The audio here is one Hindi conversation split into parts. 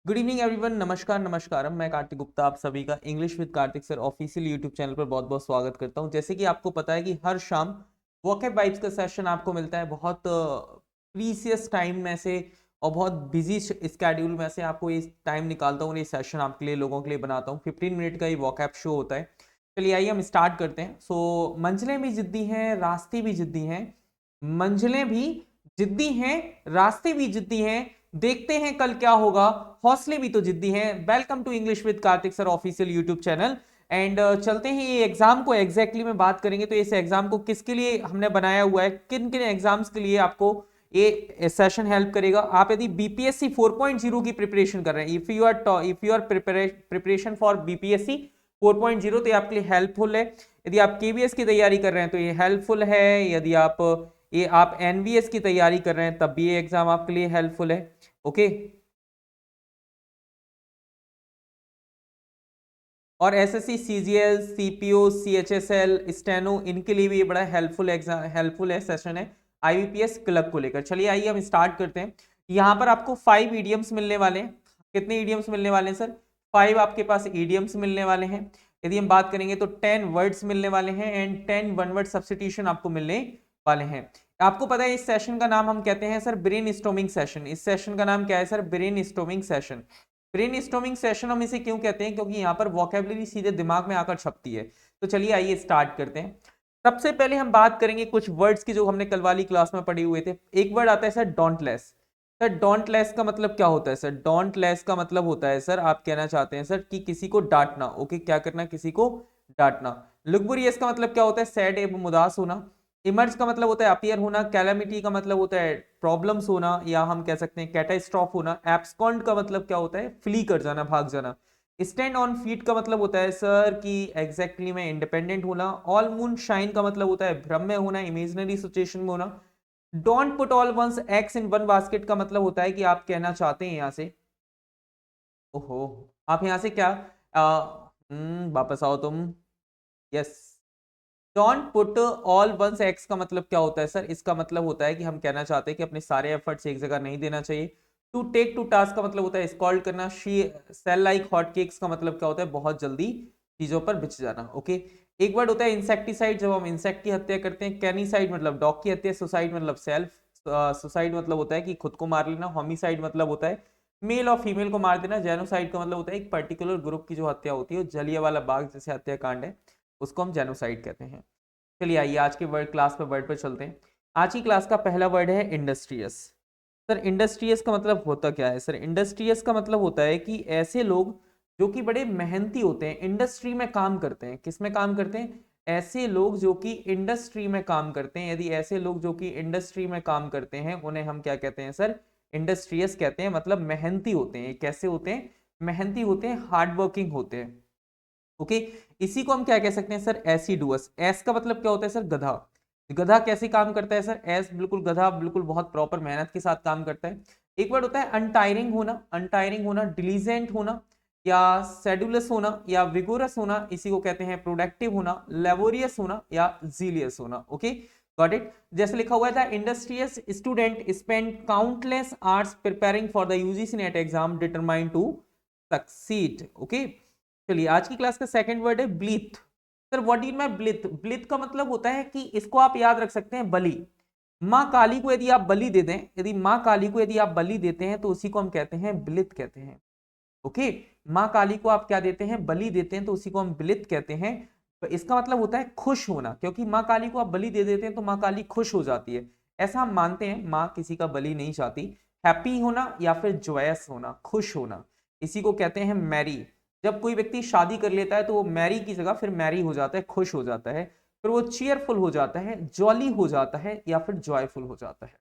Good evening everyone. नमस्कार नमस्कारम। मैं कार्तिक गुप्ता आप सभी का English with Kartik sir official YouTube channel पर बहुत बहुत स्वागत करता हूं। जैसे कि आपको पता है कि हर शाम वॉकअप वाइब्स का सेशन आपको मिलता है बहुत प्रीसियस टाइम में से और बहुत बिजी स्केड्यूल में से आपको ये टाइम निकालता हूँ। ये सेशन आपके लिए लोगों के लिए बनाता हूँ। 15 मिनट का ये वॉकअप शो होता है। चलिए आइए हम स्टार्ट करते हैं। मंजिलें भी जिद्दी हैं, रास्ते भी जिद्दी हैं। मंजिलें भी जिद्दी हैं, रास्ते भी जिद्दी हैं। देखते हैं कल क्या होगा, हौसले भी तो जिद्दी हैं। Welcome to English with Kartik sir official YouTube channel. And चलते हैं ये एग्जाम को एग्जैक्टली में बात करेंगे। तो इस एग्जाम को किसके लिए हमने बनाया हुआ है, किन किन एग्जाम्स के लिए आपको ये सेशन हेल्प करेगा। आप यदि बीपीएससी 4.0 की प्रिपरेशन कर रहे हैं, if you are preparation for BPSC 4.0 तो ये आपके लिए हेल्पफुल है। यदि आप केवीएस की तैयारी कर रहे हैं तो ये हेल्पफुल है। यदि आप एनवीएस की तैयारी कर रहे हैं तब भी ये एग्जाम आपके लिए हेल्पफुल है। ओके। और SSC CGL CPO CHSL steno इनके लिए भी ये बड़ा हेल्पफुल एग्जाम हेल्पफुल है सेशन है आईबीपीएस क्लर्क को लेकर। चलिए आइए हम स्टार्ट करते हैं। यहाँ पर आपको 5 ईडियम्स मिलने वाले हैं। कितने ईडियम्स मिलने वाले हैं सर? 5 आपके पास ईडियम्स मिलने वाले हैं। यदि हम बात करेंगे तो 10 वर्ड्स मिलने वाले हैं एंड 10 वन वर्ड सब्स्टिट्यूशन आपको मिलने वाले हैं। आपको पता है इस सेशन का नाम हम कहते हैं सर ब्रेन स्टॉर्मिंग सेशन। इस सेशन का नाम क्या है sir? Brain storming session. Brain storming session हम इसे क्यों कहते हैं? क्योंकि यहाँ पर वोकेबलरी सीधे दिमाग में आकर छपती है। तो चलिए आइए स्टार्ट करते हैं। सबसे पहले हम बात करेंगे कुछ वर्ड्स की जो हमने कल वाली क्लास में पढ़े हुए थे। एक वर्ड आता है सर डोंटलेस। सर डोंटलेस का मतलब क्या होता है सर? डोंटलेस का मतलब होता है सर, आप कहना चाहते हैं सर कि किसी को डांटना। ओके, क्या करना? किसी को डांटना। लुगुरियस का मतलब क्या होता है? सैड एवं उदास होना। इमर्ज का मतलब होता है अपीयर होना। कैलामिटी का मतलब होता है प्रॉब्लम्स होना या हम कह सकते हैं कैटास्ट्रॉफ होना। एब्सकॉन्ड का मतलब क्या होता है? फ्ली कर जाना, भाग जाना। स्टैंड ऑन फीट का मतलब होता है सर कि एग्जैक्टली में इंडिपेंडेंट होना। ऑल मून शाइन का मतलब होता है भ्रम में होना, इमेजिनरी सिचुएशन में होना। Don't put all one's eggs in one basket का मतलब होता है कि आप कहना चाहते हैं यहां से, ओहो, आप यहां से क्या वापस आओ तुम। Yes. Don't put all one's eggs का मतलब क्या होता है सर? इसका मतलब होता है कि हम कहना चाहते हैं कि अपने सारे एफर्ट्स एक जगह नहीं देना चाहिए। टू टेक टू टास्क का मतलब होता है स्कॉल्ड करना। She sell like hot cakes का मतलब क्या होता है? बहुत जल्दी चीजों पर बिछ जाना। ओके। एक वर्ड होता है इंसेक्टिसाइड, जब हम इंसेक्ट की हत्या करते हैं। कैनिसाइड मतलब डॉग की हत्या। सुसाइड मतलब सेल्फ सुसाइड मतलब होता है कि खुद को मार लेना। होमिसाइड मतलब होता है मेल और फीमेल को मार देना। जेनोसाइड का मतलब होता है एक पर्टिकुलर ग्रुप की जो हत्या होती है। जलियांवाला बाग जैसे हत्याकांड है उसको हम जेनोसाइड कहते हैं। चलिए आइए आज के वर्ड क्लास पे वर्ड पर चलते हैं। आज की क्लास का पहला वर्ड है इंडस्ट्रियस। सर इंडस्ट्रियस का मतलब होता क्या है? सर इंडस्ट्रियस का मतलब होता है कि ऐसे लोग जो कि बड़े मेहनती होते हैं, इंडस्ट्री में काम करते हैं। किस में काम करते हैं? ऐसे लोग जो कि इंडस्ट्री में काम करते हैं। यदि ऐसे लोग जो कि इंडस्ट्री में काम करते हैं उन्हें हम क्या कहते हैं सर? इंडस्ट्रियस कहते हैं। मतलब मेहनती होते हैं। कैसे होते हैं? मेहनती होते हैं, हार्ड वर्किंग होते हैं। ओके। इसी को हम क्या कह सकते हैं सर? एसिडुअस। एस का मतलब क्या होता है सर? गधा। गधा कैसे काम करता है सर? एस बिल्कुल गधा बिल्कुल बहुत प्रॉपर मेहनत के साथ काम करता है। एक वर्ड होता है अनटायरिंग होना। अनटायरिंग होना, डिलीजेंट होना या सेडुलस होना या विगोरस होना, इसी को कहते हैं प्रोडक्टिव होना, लेबोरियस होना या जीलियस होना। Okay, got it. जैसे लिखा हुआ था industrious student spend countless hours preparing for the UGC NET exam determined to succeed. Okay. चलिए आज की क्लास का सेकंड वर्ड है blithe. Sir what do mean blithe? Blithe का मतलब होता है कि इसको आप याद रख सकते हैं बलि। माँ काली को यदि आप बलि दे दें, यदि माँ काली को यदि आप बलि देते हैं तो उसी को हम कहते हैं ब्लिथ कहते हैं। ओके। माँ काली को आप क्या देते हैं? बलि देते हैं तो उसी को हम ब्लिथ कहते हैं। तो इसका मतलब होता है खुश होना, क्योंकि माँ काली को आप बलि दे देते हैं तो माँ काली खुश हो जाती है। ऐसा हम मानते हैं, माँ किसी का बलि नहीं चाहती। हैप्पी होना या फिर जॉयस होना, खुश होना, इसी को कहते हैं मैरी। जब कोई व्यक्ति शादी कर लेता है तो वो मैरी की जगह फिर मैरी हो जाता है, खुश हो जाता है। फिर वो चीयरफुल हो जाता है, जॉली हो जाता है या फिर जॉयफुल हो जाता है।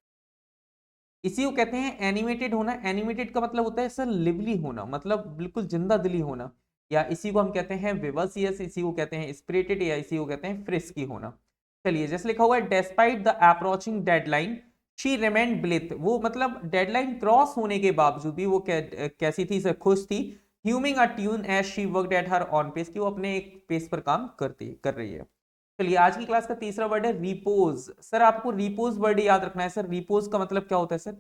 इसी को कहते हैं एनिमेटेड होना। एनिमेटेड का मतलब होता है सर लिवली होना, मतलब बिल्कुल जिंदा दिली होना। या इसी को हम कहते हैं विवर्सियस, इसी को कहते हैं स्पिरिटेड या इसी को कहते हैं फ्रिस्की होना। चलिए जैसे लिखा हुआ है despite the approaching deadline she remained blithe. वो मतलब डेडलाइन क्रॉस होने के बावजूद भी वो कैसी थी सर? खुश थी। Humming a tune as she worked at her own pace, कि वो अपने एक पेस पर काम कर रही है। चलिए आज की क्लास का तीसरा वर्ड है रिपोज। सर आपको रिपोज वर्ड याद रखना है। सर रिपोज का मतलब क्या होता है सर?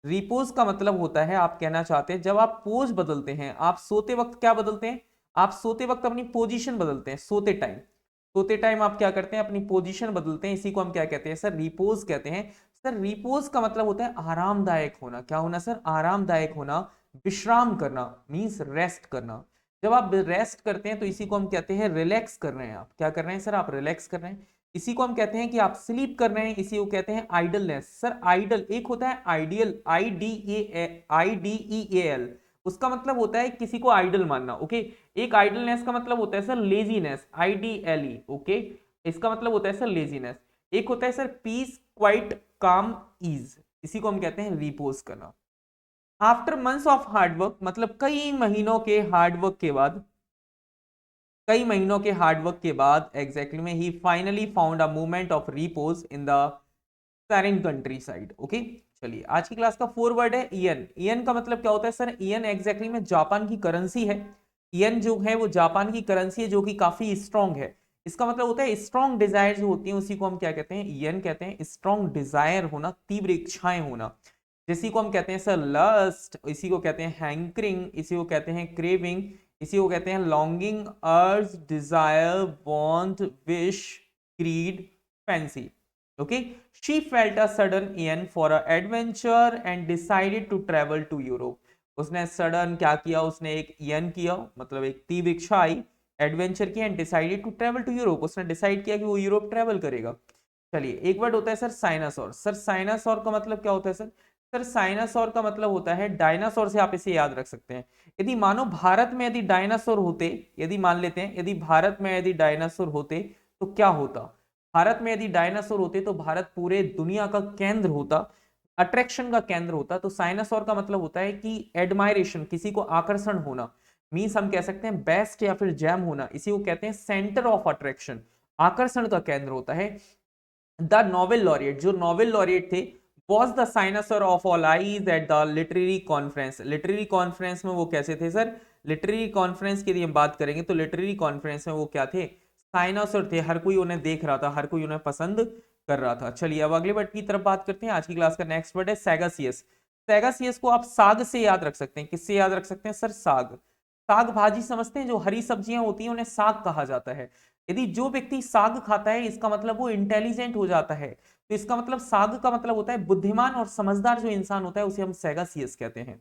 रिपोज का मतलब होता है, आप कहना चाहते हैं जब आप पोज बदलते हैं, आप सोते वक्त क्या बदलते हैं, आप सोते वक्त अपनी पोजीशन बदलते हैं। सोते टाइम आप क्या करते हैं, अपनी पोजीशन बदलते हैं, इसी को हम क्या कहते हैं सर, रिपोज कहते हैं। सर रिपोज का मतलब होता है आरामदायक होना। क्या होना सर, आरामदायक होना, विश्राम करना, मींस रेस्ट करना। जब आप रेस्ट करते हैं तो इसी को हम कहते हैं रिलैक्स कर रहे हैं। आप क्या कर रहे हैं सर, आप रिलैक्स कर रहे हैं। इसी को हम कहते हैं कि आप स्लीप कर रहे हैं, इसी को कहते हैं आइडलनेस। सर आइडल एक होता है आइडियल, IDEAL, उसका मतलब होता है किसी को आइडल मानना। ओके, एक आइडलनेस का मतलब होता है सर लेजीनेस, IDLE। ओके, इसका मतलब होता है सर लेजीनेस। एक होता है सर पीस, क्वाइट, काम, ईज, इसी को हम कहते हैं रिपोज करना। आफ्टर मंथ्स ऑफ हार्डवर्क, मतलब कई महीनों के हार्डवर्क के बाद, कई महीनों के हार्डवर्क के बाद एग्जैक्टली में ही finally found a movement of repose in the serene countryside. Okay, चलिए आज की क्लास का 4 वर्ड है ईएन। ईएन का मतलब क्या होता है सर, ईएन एग्जैक्टली में जापान की करेंसी है। ईएन जो है वो जापान की करेंसी है जो कि काफी स्ट्रांग है। इसका मतलब होता है स्ट्रांग डिजायर जो होती है उसी को हम क्या कहते हैं, ईएन कहते हैं। स्ट्रांग डिजायर होना, तीव्र इच्छाएं होना, जिसी को हम कहते हैं सर लस्ट, इसी को कहते हैं हैंकरिंग, इसी को कहते हैं क्रेविंग, इसी को कहते हैं longing, urge, desire, want, wish, creed, fancy. Okay, she felt a sudden yen for a adventure and decided to travel to Europe. उसने सडन क्या किया, उसने एक ईएन किया, मतलब एक तीव्र इच्छा आई, एडवेंचर की, and decided to travel to Europe, उसने डिसाइड किया कि वो यूरोप ट्रेवल करेगा। चलिए एक वर्ड होता है सर साइनासोर। सर साइनासोर का मतलब क्या होता है सर, सर साइनासोर का मतलब होता है डायनासोर, से आप इसे याद रख सकते हैं। यदि मानो भारत में यदि डायनासोर होते, यदि मान लेते हैं यदि भारत में यदि डायनासोर होते तो क्या होता, भारत में यदि डायनासोर होते तो भारत पूरे दुनिया का केंद्र होता, अट्रैक्शन का केंद्र होता। तो साइनासोर का मतलब होता है कि एडमायरेशन, किसी को आकर्षण होना, मीन्स हम कह सकते हैं बेस्ट या फिर जैम होना, इसी को कहते हैं सेंटर ऑफ अट्रैक्शन, आकर्षण का केंद्र होता है। द नोबेल लॉरिएट, जो नोबेल लॉरिएट थे, was the cynosure of all eyes at the literary conference। Literary conference में वो कैसे थे सर, लिटरेरी कॉन्फ्रेंस की यदि हम बात करेंगे तो लिटरेरी कॉन्फ्रेंस में वो क्या थे, साइनोसर थे। हर कोई उन्हें देख रहा था, हर कोई उन्हें पसंद कर रहा था। चलिए अब अगले वर्ड की तरफ बात करते हैं। आज की क्लास का नेक्स्ट वर्ड है सैगासियस। सैगासियस को आप साग से याद रख सकते हैं। किससे याद रख सकते हैं सर, साग। साग भाजी समझते हैं, जो हरी सब्जियां होती हैं उन्हें साग कहा जाता है। यदि जो व्यक्ति साग खाता है इसका मतलब वो इंटेलिजेंट हो जाता है। तो इसका मतलब साग का मतलब होता है बुद्धिमान और समझदार जो इंसान होता है उसे हम सैगासियस कहते हैं।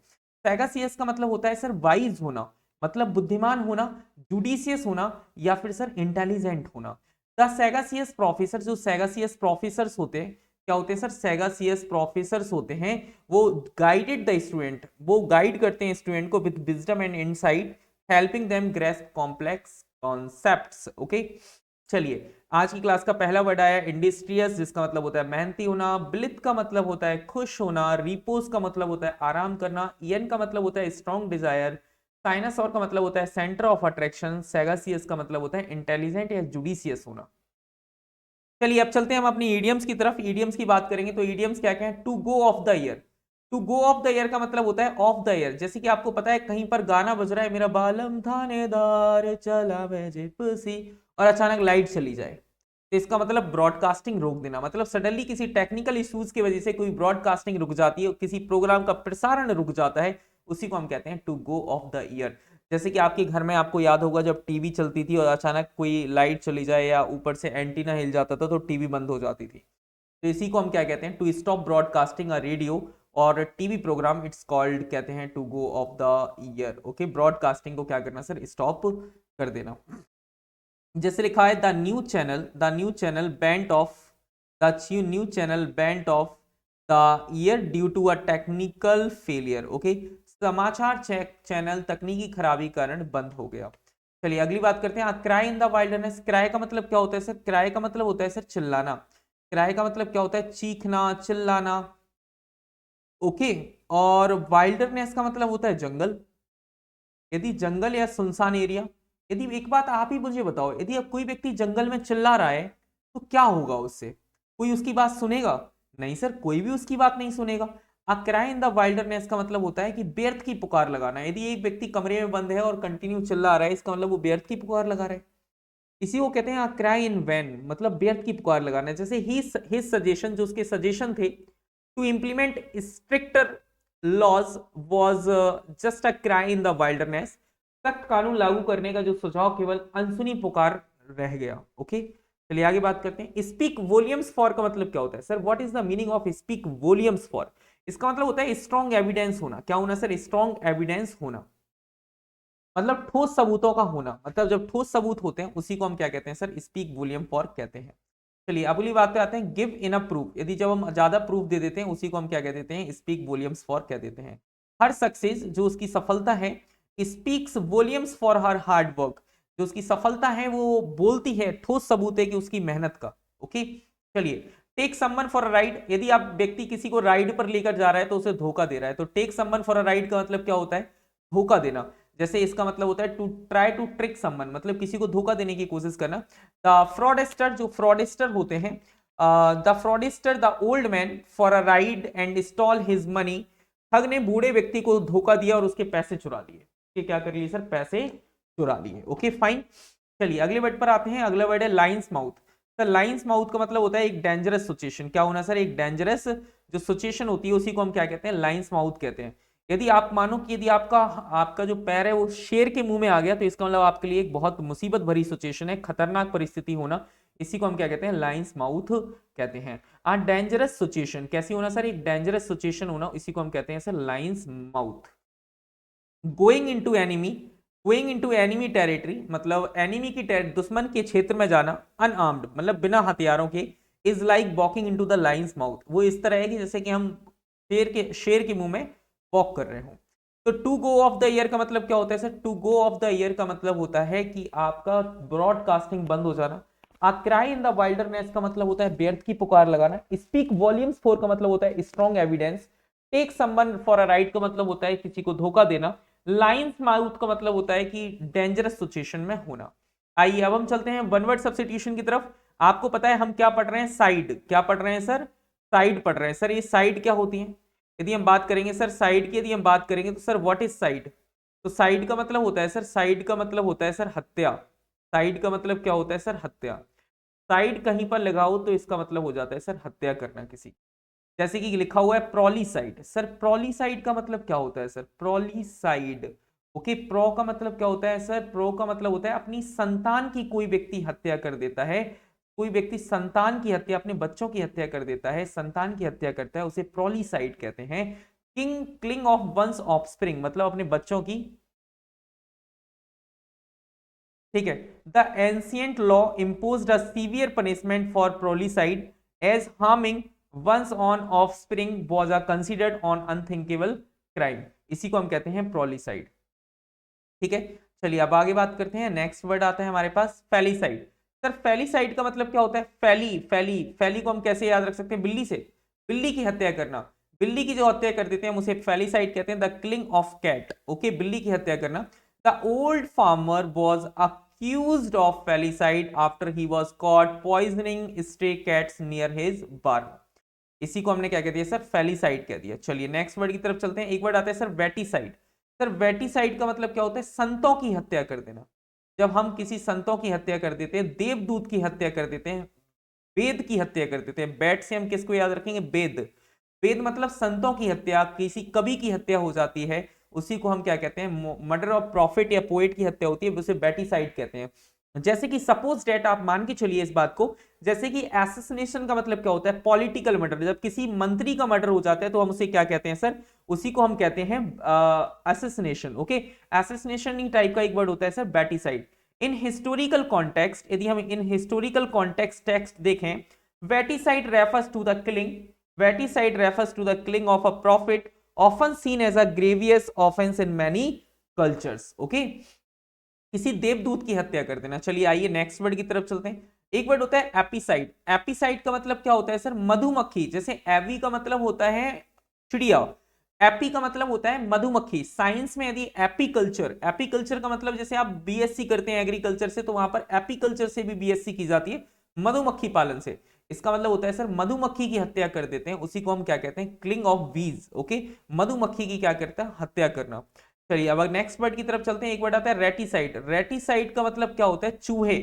सैगासियस का मतलब होता है सर वाइज होना, मतलब बुद्धिमान होना, जुडिशियस होना, या फिर सर इंटेलिजेंट होना। द सैगासियस प्रोफेसर, जो सैगासियस प्रोफेसर्स होते हैं, क्या होते हैं सर, सैगासियस प्रोफेसर्स होते हैं, वो गाइडेड द स्टूडेंट, वो गाइड करते हैं स्टूडेंट को with wisdom and insight, helping them grasp complex concepts. Okay, चलिए आज की क्लास का पहला वर्ड आया इंडस्ट्रियस, जिसका मतलब होता है मेहनती होना। ब्लिथ का मतलब होता है खुश होना। रिपोज का मतलब होता है आराम करना। ईएन का मतलब होता है स्ट्रॉन्ग डिजायर। साइनसोर का मतलब होता है सेंटर ऑफ अट्रैक्शन। सैगासियस का मतलब होता है इंटेलिजेंट या जुडिशियस होना। चलिए अब चलते हैं हम अपनी ईडियम्स की तरफ। ईडियम्स की बात करेंगे तो ईडियम्स क्या क्या है, to go off the air. To go off the air का मतलब होता है ऑफ द ईयर। जैसे कि आपको पता है कहीं पर गाना बज रहा है, मेरा बालम थानेदार चला वे जिप्सी, और अचानक लाइट चली जाए, तो इसका मतलब ब्रॉडकास्टिंग रोक देना। मतलब सडनली किसी टेक्निकल इश्यूज की वजह से कोई ब्रॉडकास्टिंग रुक जाती है, किसी प्रोग्राम का प्रसारण रुक जाता है, उसी को हम कहते हैं to go off the air. जैसे कि आपके घर में आपको याद होगा जब टीवी चलती थी और अचानक कोई लाइट चली जाए या ऊपर से एंटीना हिल जाता था तो टीवी बंद हो जाती थी। तो इसी को हम क्या कहते हैं, to stop broadcasting a radio और टीवी प्रोग्राम, इट्स कॉल्ड, कहते हैं to go off the air. Okay, broadcasting को क्या करना सर, स्टॉप कर देना। जैसे लिखा है the news channel went off the news channel went off the air due to a technical failure. Okay, समाचार चैनल तकनीकी खराबी कारण बंद हो गया। चलिए अगली बात करते हैं, cry in the wilderness. Cry का मतलब क्या होता है सर, क्राई का मतलब होता है सर चिल्लाना। क्राई का मतलब क्या होता है, चीखना, चिल्लाना। ओके, और वाइल्डरनेस का मतलब होता है जंगल। यदि जंगल या सुनसान एरिया, यदि एक बात आप ही मुझे बताओ, यदि अब कोई व्यक्ति जंगल में चिल्ला रहा है तो क्या होगा उससे, कोई उसकी बात सुनेगा? नहीं सर, कोई भी उसकी बात नहीं सुनेगा। अ क्राई इन द वाइल्डरनेस का मतलब होता है कि व्यर्थ की पुकार लगाना। यदि एक व्यक्ति कमरे में बंद है और कंटिन्यू चिल्ला रहा है, इसका मतलब वो व्यर्थ की पुकार लगा रहा है। इसी को कहते हैं क्राई इन वैन, मतलब व्यर्थ की पुकार लगाना। जैसे ही हिज सजेशन, जो उसके सजेशन थे to implement stricter laws was just a cry in the wilderness, सख्त कानून लागू करने का जो सुझाव केवल अनसुनी पुकार रह गया। ओके, चलिए आगे बात करते हैं। स्पीक वॉल्यूम्स फॉर का मतलब क्या होता है sir? What is the meaning of speak volumes for? इसका मतलब होता है स्ट्रॉन्ग एविडेंस होना। क्या होना सर? स्ट्रॉन्ग एविडेंस होना, मतलब ठोस सबूतों का होना। मतलब जब ठोस सबूत होते हैं उसी को हम क्या कहते हैं सर? स्पीक वॉल्यूम फॉर कहते हैं। चलिए अगली बात पे आते हैं, गिव इन अ प्रूफ। यदि जब हम ज्यादा प्रूफ दे देते हैं उसी को हम क्या कह देते हैं? स्पीक वॉल्यूम्स फॉर कह देते हैं। हर सक्सेस, जो उसकी सफलता है, speaks volumes for her hard work. जो उसकी सफलता है वो बोलती है, ठोस सबूत है कि उसकी मेहनत का। ओके, चलिए take someone for a ride. यदि आप व्यक्ति किसी को राइड पर लेकर जा रहा है तो उसे धोखा दे रहा है, तो take someone for a ride का मतलब क्या होता है? धोखा देना। जैसे इसका मतलब होता है to try to trick someone, मतलब किसी को धोखा देने की कोशिश करना। द फ्रॉडस्टर, जो फ्रॉडस्टर होते हैं, the fraudster the old man for a ride and stall his money. ठग ने बूढ़े व्यक्ति को धोखा दिया और उसके पैसे चुरा लिए। कि क्या कर लिए सर? पैसे चुरा लिए। Okay fine. चलिए अगले वर्ड पर आते हैं। अगला वर्ड है lines mouth. Sir lines mouth का मतलब होता है एक डेंजरस सिचुएशन। क्या होना सर? एक डेंजरस जो सिचुएशन होती है उसी को हम क्या कहते हैं? लाइन्स माउथ कहते हैं। यदि आप मानो कि यदि आपका आपका जो पैर है वो शेर के मुंह में आ गया तो इसका मतलब आपके लिए एक बहुत मुसीबत भरी सिचुएशन है, खतरनाक परिस्थिति होना। इसी को हम क्या कहते हैं? लाइन्स माउथ कहते हैं। डेंजरस सिचुएशन कैसी होना सर? एक डेंजरस सिचुएशन होना, इसी को हम कहते हैं sir lines mouth. Going into enemy, going into enemy territory, मतलब एनिमी की दुश्मन के क्षेत्र में जाना, अनआर्म्ड मतलब बिना हथियारों के, is like walking into the lines mouth. वो इस तरह है कि जैसे कि हम शेर के मुंह में वॉक कर रहे हो। तो to go off the air का मतलब क्या होता है sir? To go off the air का मतलब होता है कि आपका ब्रॉडकास्टिंग बंद हो जाना। आ क्राई इन द वाइल्डरनेस का मतलब होता है व्यर्थ की पुकार लगाना। स्पीक वॉल्यूम्स फॉर का मतलब होता है strong evidence. Take someone for a ride का मतलब होता है किसी को धोखा देना। लाइन्स माउथ का मतलब होता है कि डेंजरस सिचुएशन में होना। आइए अब हम चलते हैं वन वर्ड सब्स्टिट्यूशन की तरफ। आपको पता है हम क्या पढ़ रहे हैं? साइड। क्या पढ़ रहे हैं सर? साइड पढ़ रहे हैं। सर ये साइड क्या होती है? यदि हम बात करेंगे सर साइड की, यदि हम बात करेंगे तो सर व्हाट इज साइड? तो साइड का मतलब होता है सर, साइड का मतलब होता है सर हत्या। साइड का मतलब क्या होता है सर? हत्या। साइड कहीं पर लगाओ तो इसका मतलब हो जाता है सर हत्या करना किसी। जैसे कि लिखा हुआ है प्रोलीसाइड। सर प्रोलीसाइड का मतलब क्या होता है सर? प्रोलीसाइड। ओके, प्रो का मतलब क्या होता है सर? प्रो का मतलब होता है अपनी संतान की कोई व्यक्ति हत्या कर देता है। कोई व्यक्ति संतान की हत्या, अपने बच्चों की हत्या कर देता है, संतान की हत्या करता है, उसे प्रोलीसाइड कहते हैं। King killing of one's offspring, मतलब अपने बच्चों की। ठीक है। The ancient law imposed a severe punishment for prolicide as harming one's own offspring was a considered an unthinkable crime. इसी को हम कहते हैं प्रोलीसाइड। ठीक है, चलिए अब आगे बात करते हैं। नेक्स्ट वर्ड आता है हमारे पास फेलिसाइड। सर फेलिसाइड का मतलब क्या होता है? फैली फैली फैली को हम कैसे याद रख सकते हैं? बिल्ली से। बिल्ली की हत्या करना, बिल्ली की जो हत्या कर देते हैं हम उसे फेलिसाइड कहते हैं। The killing of cat. Okay, बिल्ली की हत्या करना। The old farmer was accused of felicide after he was caught poisoning stray cats near his barn. इसी को हमने क्या कह दिया सर? फेलिसाइड कह दिया। चलिए नेक्स्ट वर्ड की तरफ चलते हैं। एक वर्ड आता है सर वेटिसाइड। सर वेटिसाइड का मतलब क्या होता है? संतों की हत्या कर देना। जब हम किसी संतों की हत्या कर देते हैं, देवदूत की हत्या कर देते हैं, वेद की हत्या कर देते हैं। बैट से हम किसको याद रखेंगे? वेद। वेद मतलब संतों की हत्या, किसी कवि की हत्या हो जाती है उसी को हम क्या कहते हैं? मर्डर ऑफ प्रॉफिट या पोएट की हत्या होती है, उसे बैटिसाइड कहते हैं। जैसे कि सपोज डेट, आप मान के चलिए इस बात को, जैसे कि एसेसिनेशन का मतलब क्या होता है? Political murder. जब किसी मंत्री का मर्डर हो जाता है तो हम उसे क्या कहते हैं सर? उसी को हम कहते हैं एसेसिनेशन। ओके, एसेसिनेशन टाइप का एक वर्ड होता है sir vaticide. In historical context, यदि हम इन हिस्टोरिकल कॉन्टेक्स्ट टेक्स्ट देखें, vaticide refers to the killing, vaticide refers to the killing of a prophet often seen as a grievous offence in many cultures. Okay, किसी देवदूत की हत्या कर देना। चलिए आइए नेक्स्ट वर्ड की तरफ चलते हैं। एक वर्ड होता है एपिसाइड। एपिसाइड का मतलब क्या होता है सर? मधुमक्खी। जैसे एवी का मतलब होता है चिड़िया, एपी का मतलब होता है मधुमक्खी। साइंस में यदि एपीकल्चर, एपीकल्चर का मतलब जैसे आप बीएससी करते हैं एग्रीकल्चर से, तो वहां पर एपीकल्चर से भी बीएससी की जाती है, मधुमक्खी पालन से। इसका मतलब होता है सर मधुमक्खी की हत्या कर देते हैं, उसी को हम क्या कहते हैं? किलिंग ऑफ बीज। ओके, मधुमक्खी की क्या करता है? हत्या करना। चलिए अब नेक्स्ट वर्ड की तरफ चलते हैं। एक वर्ड आता है रेटिसाइड। रेटिसाइड का मतलब क्या होता है? चूहे,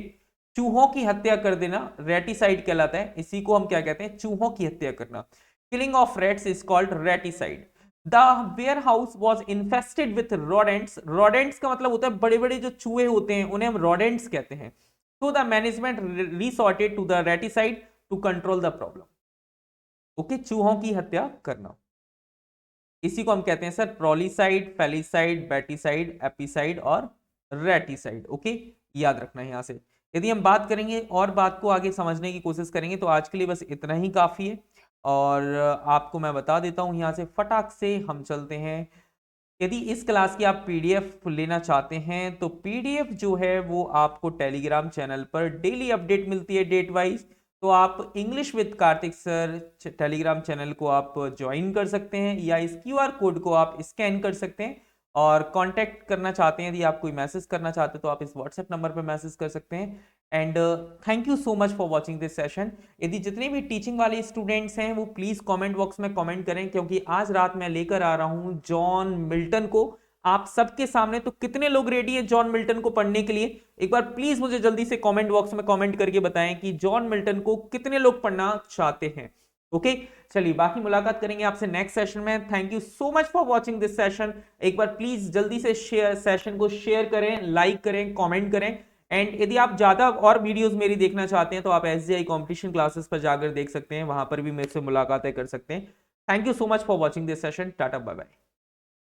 चूहों की हत्या कर देना रेटिसाइड कहलाता है। इसी को हम क्या कहते हैं? चूहों की हत्या करना। Killing of rats is called raticide. The warehouse was infested with rodents, rodents का मतलब होता है बड़े बड़े जो चूहे होते हैं उन्हें हम रोडेंट्स कहते हैं। तो the management resorted to the raticide to control the problem. Okay, चूहों की हत्या करना, इसी को हम कहते हैं सर प्रोलीसाइड, फेलिसाइड, बैटिसाइड, एपिसाइड और रेटिसाइड। ओके, याद रखना है यहां से। यदि हम बात करेंगे और बात को आगे समझने की कोशिश करेंगे तो आज के लिए बस इतना ही काफी है। और आपको मैं बता देता हूं यहां से फटाक से हम चलते हैं। यदि इस क्लास की आप पीडीएफ लेना चाहते हैं तो पीडीएफ जो है वो आपको टेलीग्राम चैनल पर डेली अपडेट मिलती है डेट वाइज। तो आप English with Kartik sir Telegram channel को आप ज्वाइन कर सकते हैं या इस क्यूआर कोड को आप स्कैन कर सकते हैं और कांटेक्ट करना चाहते हैं, यदि आप कोई मैसेज करना चाहते हैं तो आप इस व्हाट्सएप नंबर पर मैसेज कर सकते हैं। And thank you so much for watching this session. यदि जितने भी टीचिंग वाले स्टूडेंट्स हैं वो प्लीज कमेंट बॉक्स में कमेंट करें, क्योंकि आज रात मैं लेकर आ रहा हूं जॉन मिल्टन को आप सबके सामने। तो कितने लोग रेडी हैं जॉन मिल्टन को पढ़ने के लिए? एक बार प्लीज मुझे जल्दी से कमेंट बॉक्स में कमेंट करके बताएं कि जॉन मिल्टन को कितने लोग पढ़ना चाहते हैं। ओके, चलिए बाकी मुलाकात करेंगे आपसे नेक्स्ट सेशन में। Thank you so much for watching this session. एक बार प्लीज जल्दी से शेयर सेशन को शेयर करें, लाइक करें, कमेंट करें। एंड यदि आप ज्यादा और वीडियोस मेरी देखना चाहते हैं तो आप एसजीआई कंपटीशन क्लासेस पर जाकर देख सकते हैं, वहां पर भी मेरे से मुलाकातें कर सकते हैं। Thank you so much for watching this session. Tata, bye bye.